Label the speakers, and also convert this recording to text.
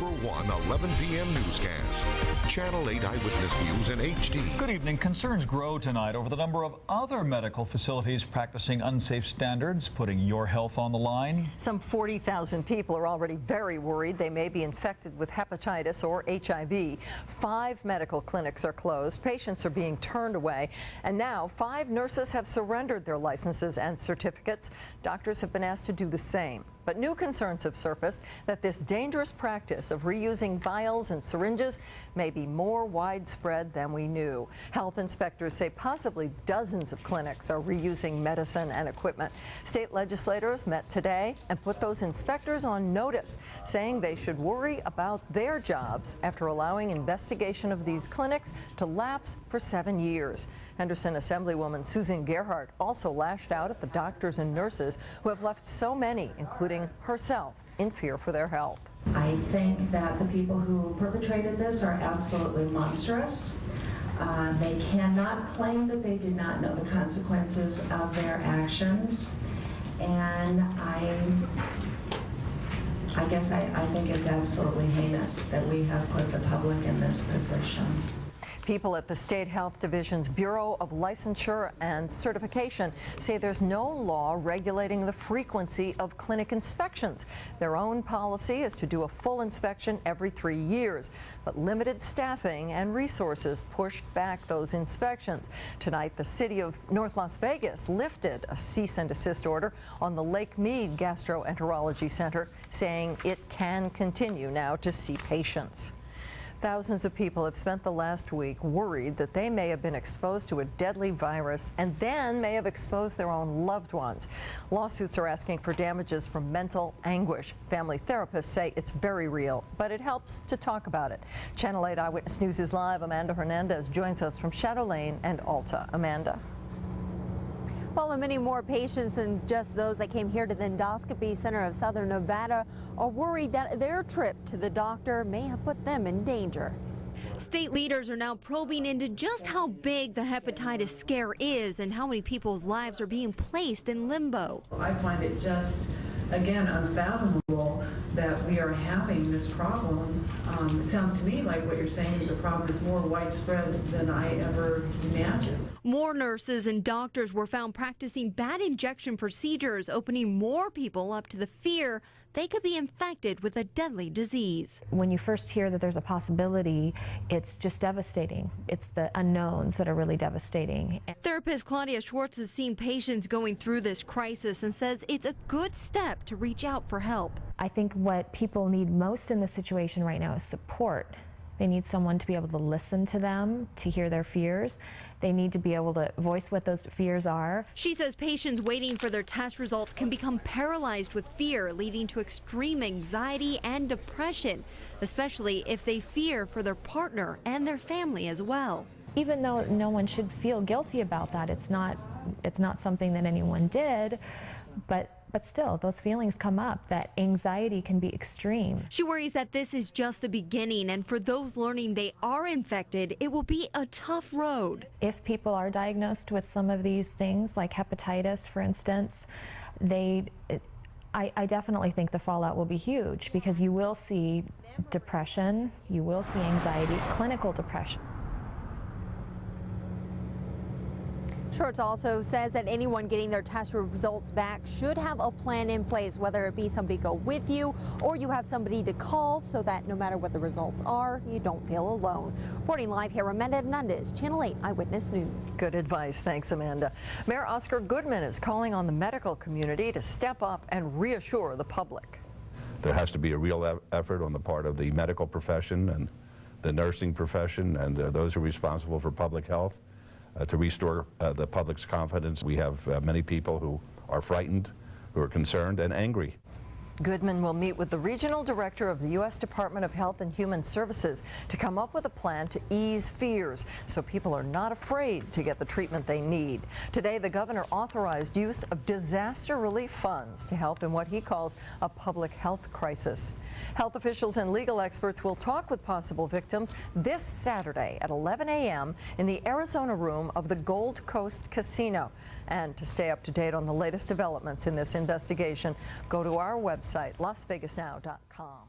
Speaker 1: #1 11 p.m. newscast. Channel 8 Eyewitness News in HD.
Speaker 2: Good evening. Concerns grow tonight over the number of other medical facilities practicing unsafe standards, putting your health on the line.
Speaker 3: Some 40,000 people are already very worried they may be infected with hepatitis or HIV. 5 medical clinics are closed. Patients are being turned away. And now 5 nurses have surrendered their licenses and certificates. Doctors have been asked to do the same. But new concerns have surfaced that this dangerous practice of reusing vials and syringes may be more widespread than we knew. Health inspectors say possibly dozens of clinics are reusing medicine and equipment. State legislators met today and put those inspectors on notice, saying they should worry about their jobs after allowing investigation of these clinics to lapse for 7 years. Henderson Assemblywoman Susan Gerhardt also lashed out at the doctors and nurses who have left so many, including herself, in fear for their health.
Speaker 4: I think that the people who perpetrated this are absolutely monstrous. They cannot claim that they did not know the consequences of their actions. And I guess I think it's absolutely heinous that we have put the public in this position.
Speaker 3: People at the State Health Division's Bureau of Licensure and Certification say there's no law regulating the frequency of clinic inspections. Their own policy is to do a full inspection every 3 years, but limited staffing and resources pushed back those inspections. Tonight, the city of North Las Vegas lifted a cease and desist order on the Lake Mead Gastroenterology Center, saying it can continue now to see patients. Thousands of people have spent the last week worried that they may have been exposed to a deadly virus and then may have exposed their own loved ones. Lawsuits are asking for damages from mental anguish. Family therapists say it's very real, but it helps to talk about it. Channel 8 Eyewitness News is live. Amanda Hernandez joins us from Shadow Lane and Alta. Amanda.
Speaker 5: Well, and many more patients than just those that came here to the Endoscopy Center of Southern Nevada are worried that their trip to the doctor may have put them in danger.
Speaker 6: State leaders are now probing into just how big the hepatitis scare is and how many people's lives are being placed in limbo.
Speaker 7: I find it just, again, unfathomable that we are having this problem. It sounds to me like what you're saying is the problem is more widespread than I ever imagined.
Speaker 6: More nurses and doctors were found practicing bad injection procedures, opening more people up to the fear they could be infected with a deadly disease.
Speaker 8: When you first hear that there's a possibility, it's just devastating. It's the unknowns that are really devastating.
Speaker 6: Therapist Claudia Schwartz has seen patients going through this crisis and says it's a good step to reach out for help.
Speaker 8: I think what people need most in this situation right now is support. They need someone to be able to listen to them, to hear their fears. They need to be able to voice what those fears are.
Speaker 6: She says patients waiting for their test results can become paralyzed with fear, leading to extreme anxiety and depression, especially if they fear for their partner and their family as well.
Speaker 8: Even though no one should feel guilty about that, it's not something that anyone did, but still, those feelings come up. That anxiety can be extreme.
Speaker 6: She worries that this is just the beginning, and for those learning they are infected, it will be a tough road.
Speaker 8: If people are diagnosed with some of these things, like hepatitis, for instance, I definitely think the fallout will be huge, because you will see depression, you will see anxiety, clinical depression.
Speaker 5: Schwartz also says that anyone getting their test results back should have a plan in place, whether it be somebody go with you or you have somebody to call, so that no matter what the results are, you don't feel alone. Reporting live here, Amanda Hernandez, Channel 8 Eyewitness News.
Speaker 3: Good advice. Thanks, Amanda. Mayor Oscar Goodman is calling on the medical community to step up and reassure the public.
Speaker 9: There has to be a real effort on the part of the medical profession and the nursing profession and those who are responsible for public health to restore the public's confidence. We have many people who are frightened, who are concerned and angry.
Speaker 3: Goodman will meet with the regional director of the U.S. Department of Health and Human Services to come up with a plan to ease fears so people are not afraid to get the treatment they need. Today, the governor authorized use of disaster relief funds to help in what he calls a public health crisis. Health officials and legal experts will talk with possible victims this Saturday at 11 a.m. in the Arizona room of the Gold Coast Casino. And to stay up to date on the latest developments in this investigation, go to our website, lasvegasnow.com.